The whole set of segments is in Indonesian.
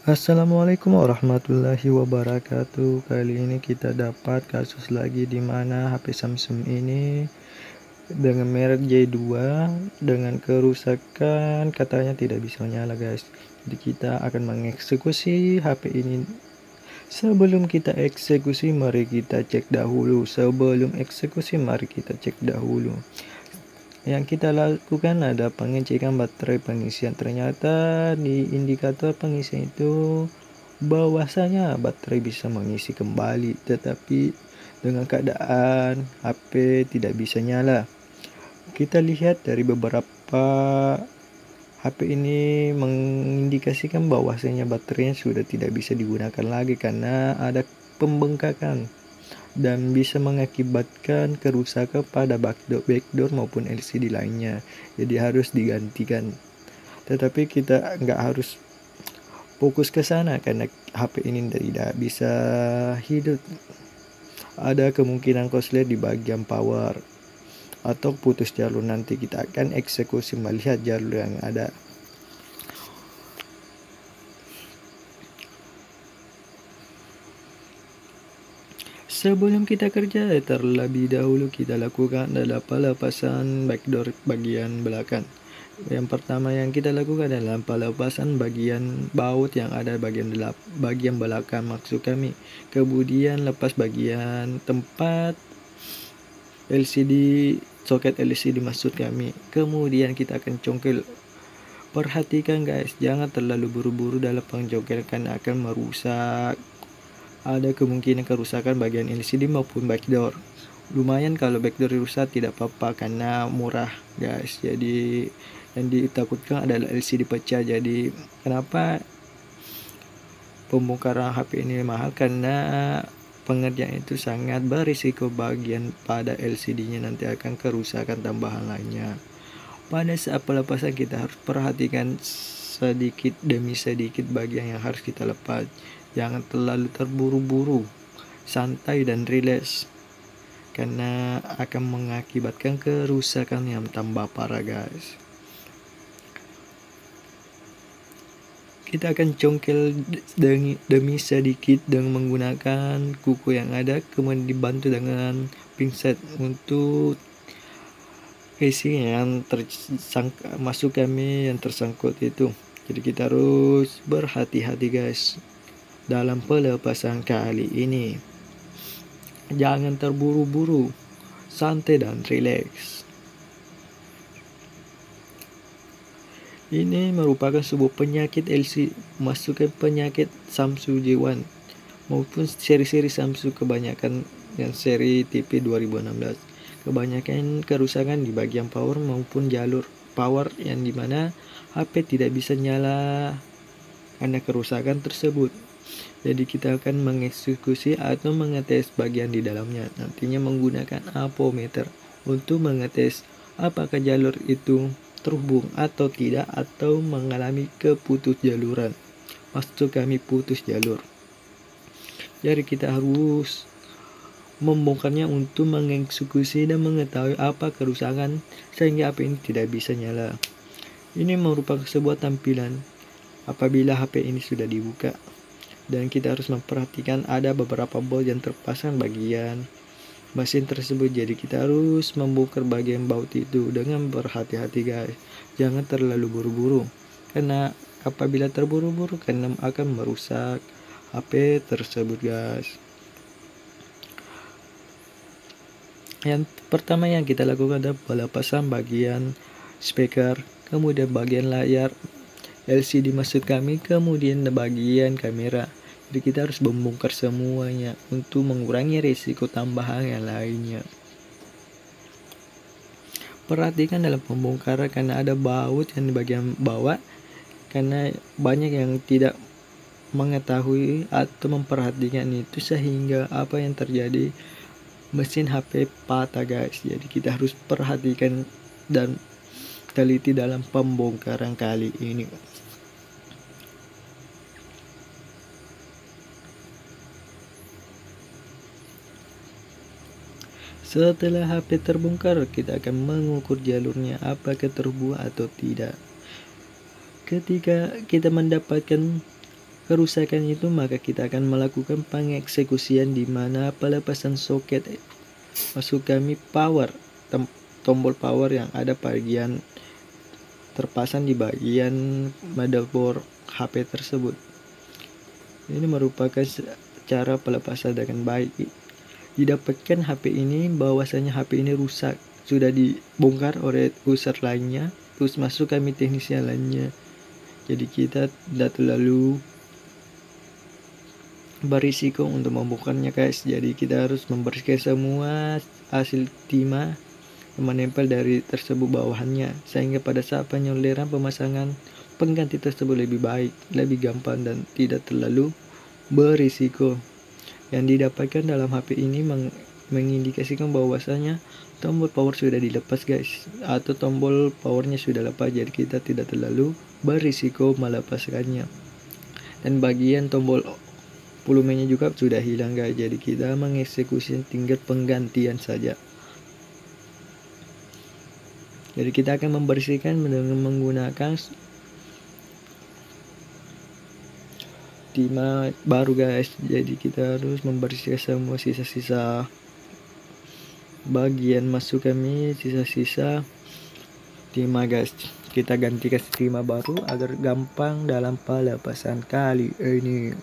Assalamualaikum warahmatullahi wabarakatuh. Kali ini kita dapat kasus lagi di mana HP Samsung ini dengan merek J2 dengan kerusakan katanya tidak bisa nyala, guys. Jadi kita akan mengeksekusi HP ini. Sebelum kita eksekusi, mari kita cek dahulu. Yang kita lakukan ada pengecekan baterai pengisian. Ternyata di indikator pengisian itu bahwasanya baterai bisa mengisi kembali, tetapi dengan keadaan HP tidak bisa nyala. Kita lihat dari beberapa HP ini mengindikasikan bahwasanya baterainya sudah tidak bisa digunakan lagi karena ada pembengkakan dan bisa mengakibatkan kerusakan pada backdoor maupun LCD lainnya. Jadi harus digantikan. Tetapi kita nggak harus fokus ke sana karena HP ini tidak bisa hidup. Ada kemungkinan korslet di bagian power atau putus jalur. Nanti kita akan eksekusi melihat jalur yang ada. Sebelum kita kerja, terlebih dahulu kita lakukan adalah pelepasan backdoor bagian belakang. Yang pertama yang kita lakukan adalah pelepasan bagian baut yang ada bagian belakang maksud kami. Kemudian lepas bagian tempat LCD, soket LCD maksud kami. Kemudian kita akan congkel. Perhatikan guys, jangan terlalu buru-buru dalam pengcongkel karena akan merusak. Ada kemungkinan kerusakan bagian LCD maupun backdoor. Lumayan kalau backdoor rusak tidak apa-apa karena murah guys. Jadi yang ditakutkan adalah LCD pecah. Jadi kenapa pembongkaran HP ini mahal? Karena pengerjaan itu sangat berisiko bagian pada LCD-nya nanti akan kerusakan tambahan lainnya. Pada saat pelepasan kita harus perhatikan sedikit demi sedikit bagian yang harus kita lepas. Jangan terlalu terburu-buru, santai dan rileks karena akan mengakibatkan kerusakan yang tambah parah guys. Kita akan congkel demi sedikit dengan menggunakan kuku yang ada, kemudian dibantu dengan pinset untuk casing yang masuk kami yang tersangkut itu. Jadi kita harus berhati-hati guys dalam pelepasan kali ini. Jangan terburu-buru, santai dan rileks. Ini merupakan sebuah penyakit LC, masukkan penyakit Samsung J1 maupun seri-seri Samsung kebanyakan yang seri TP 2016. Kebanyakan kerusakan di bagian power maupun jalur power yang dimana HP tidak bisa nyala karena kerusakan tersebut. Jadi kita akan mengeksekusi atau mengetes bagian di dalamnya. Nantinya menggunakan ampermeter untuk mengetes apakah jalur itu terhubung atau tidak atau mengalami keputus jaluran. Maksud kami putus jalur. Jadi kita harus membongkarnya untuk mengeksekusi dan mengetahui apa kerusakan sehingga HP ini tidak bisa nyala. Ini merupakan sebuah tampilan apabila HP ini sudah dibuka. Dan kita harus memperhatikan ada beberapa bolt yang terpasang bagian mesin tersebut. Jadi kita harus membongkar bagian baut itu dengan berhati-hati guys. Jangan terlalu buru-buru karena apabila terburu-buru karena akan merusak HP tersebut guys. Yang pertama yang kita lakukan adalah pelepasan bagian speaker, kemudian bagian layar LCD maksud kami, kemudian bagian kamera. Jadi kita harus membongkar semuanya untuk mengurangi risiko tambahan yang lainnya. Perhatikan dalam pembongkaran karena ada baut yang di bagian bawah, karena banyak yang tidak mengetahui atau memperhatikan itu sehingga apa yang terjadi, mesin HP patah guys. Jadi kita harus perhatikan dan teliti dalam pembongkaran kali ini. Setelah HP terbongkar, kita akan mengukur jalurnya apakah terhubung atau tidak. Ketika kita mendapatkan kerusakan itu, maka kita akan melakukan pengeksekusian di mana pelepasan soket maksud kami power, tombol power yang ada bagian terpasang di bagian motherboard HP tersebut. Ini merupakan cara pelepasan dengan baik. Didapatkan HP ini bahwasanya HP ini rusak, sudah dibongkar oleh user lainnya, terus masuk kami teknisi lainnya. Jadi kita tidak terlalu berisiko untuk membongkarnya guys. Jadi kita harus membersihkan semua hasil timah yang menempel dari tersebut bawahannya, sehingga pada saat penyoleran pemasangan pengganti tersebut lebih baik, lebih gampang dan tidak terlalu berisiko. Yang didapatkan dalam HP ini mengindikasikan bahwasanya tombol power sudah dilepas guys, atau tombol powernya sudah lepas, jadi kita tidak terlalu berisiko melepaskannya. Dan bagian tombol volumenya juga sudah hilang guys, jadi kita mengeksekusi tinggal penggantian saja. Jadi kita akan membersihkan dengan menggunakan timah baru guys. Jadi kita harus membersihkan semua sisa-sisa bagian masuk kami, sisa-sisa timah guys. Kita gantikan timah baru agar gampang dalam pelepasan kali ini.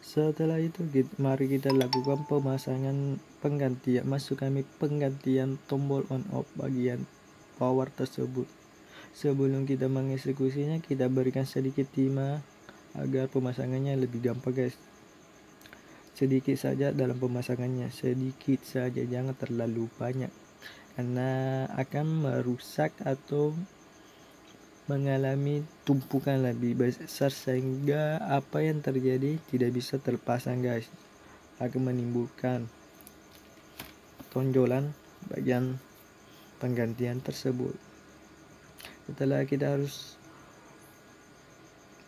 Setelah itu mari kita lakukan pemasangan penggantian, masuk kami penggantian tombol on off bagian power tersebut. Sebelum kita mengeksekusinya, kita berikan sedikit timah agar pemasangannya lebih gampang guys. Sedikit saja dalam pemasangannya, sedikit saja, jangan terlalu banyak karena akan merusak atau mengalami tumpukan lebih besar sehingga apa yang terjadi tidak bisa terpasang guys, akan menimbulkan tonjolan bagian penggantian tersebut. Setelah kita harus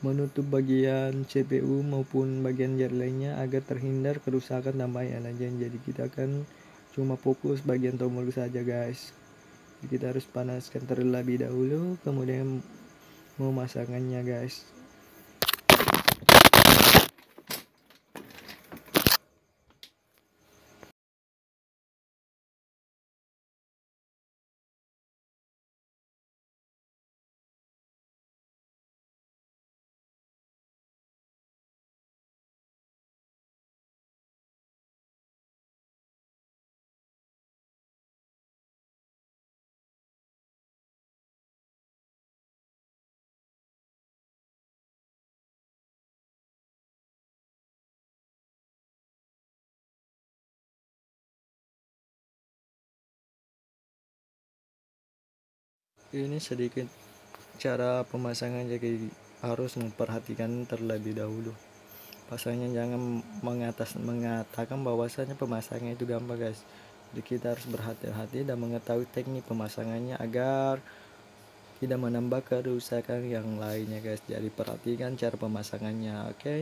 menutup bagian CPU maupun bagian jar lainnya agar terhindar kerusakan tambahan lain. Jadi kita akan cuma fokus bagian tombol saja guys. Kita harus panaskan terlebih dahulu, kemudian memasangkannya guys. Ini sedikit cara pemasangan, jadi harus memperhatikan terlebih dahulu. Pasangnya jangan mengatakan bahwasanya pemasangan itu gampang guys. Jadi kita harus berhati-hati dan mengetahui teknik pemasangannya agar tidak menambah kerusakan yang lainnya guys. Jadi perhatikan cara pemasangannya, oke?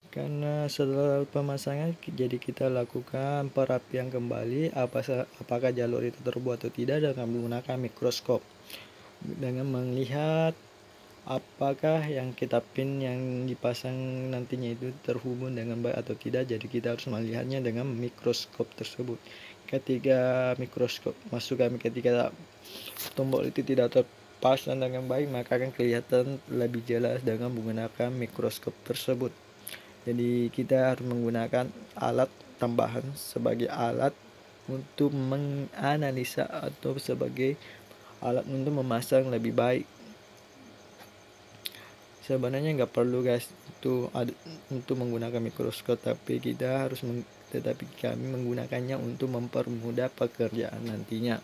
Karena setelah pemasangan jadi kita lakukan perapian kembali apakah jalur itu terbuat atau tidak dengan menggunakan mikroskop, dengan melihat apakah yang kita pin yang dipasang nantinya itu terhubung dengan baik atau tidak. Jadi kita harus melihatnya dengan mikroskop tersebut. Ketika mikroskop ketika tombol itu tidak terpasang dengan baik, maka akan kelihatan lebih jelas dengan menggunakan mikroskop tersebut. Jadi kita harus menggunakan alat tambahan sebagai alat untuk menganalisa atau sebagai alat untuk memasang lebih baik. Sebenarnya nggak perlu guys untuk menggunakan mikroskop, tapi kami menggunakannya untuk mempermudah pekerjaan nantinya.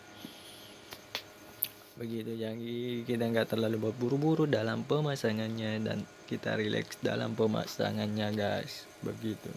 Begitu, jadi kita nggak terlalu berburu-buru dalam pemasangannya dan kita rileks dalam pemasangannya guys, begitu.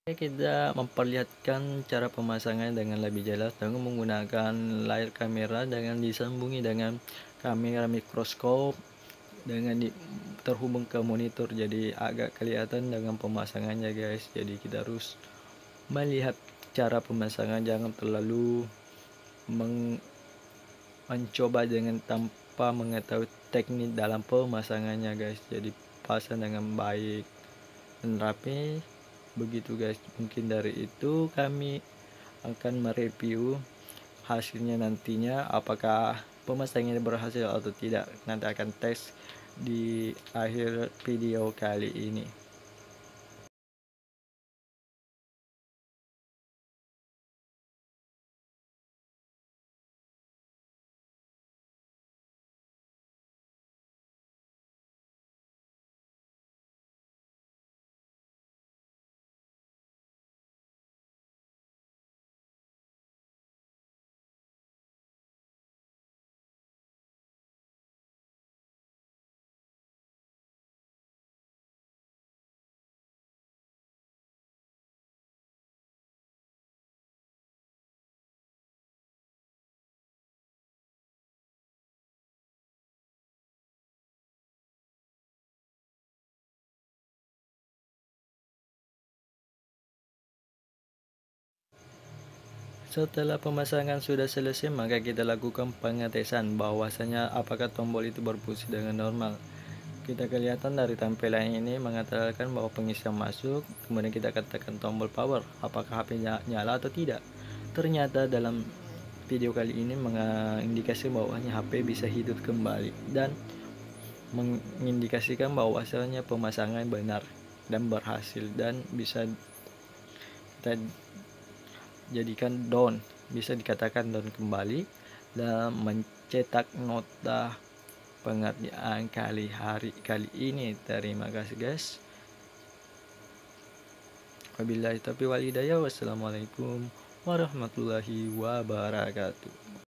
Kita memperlihatkan cara pemasangan dengan lebih jelas dengan menggunakan layar kamera dengan disambungi dengan kamera mikroskop dengan terhubung ke monitor, jadi agak kelihatan dengan pemasangannya guys. Jadi kita harus melihat cara pemasangan, jangan terlalu mencoba dengan tanpa mengetahui teknik dalam pemasangannya guys. Jadi pasang dengan baik dan rapi begitu guys. Mungkin dari itu kami akan mereview hasilnya nantinya, apakah pemasangannya berhasil atau tidak. Nanti akan tes di akhir video kali ini. Setelah pemasangan sudah selesai, maka kita lakukan pengetesan bahwasanya apakah tombol itu berfungsi dengan normal. Kita kelihatan dari tampilan ini mengatakan bahwa pengisian masuk, kemudian kita katakan tombol power, apakah HP-nya nyala atau tidak. Ternyata dalam video kali ini mengindikasi bahwasanya HP bisa hidup kembali dan mengindikasikan bahwasanya pemasangan benar dan berhasil, dan bisa kita jadikan down, bisa dikatakan down kembali dan mencetak nota pengerjaan hari kali ini. Terima kasih guys. Wabillahi taufiq wal hidayah. Wassalamualaikum warahmatullahi wabarakatuh.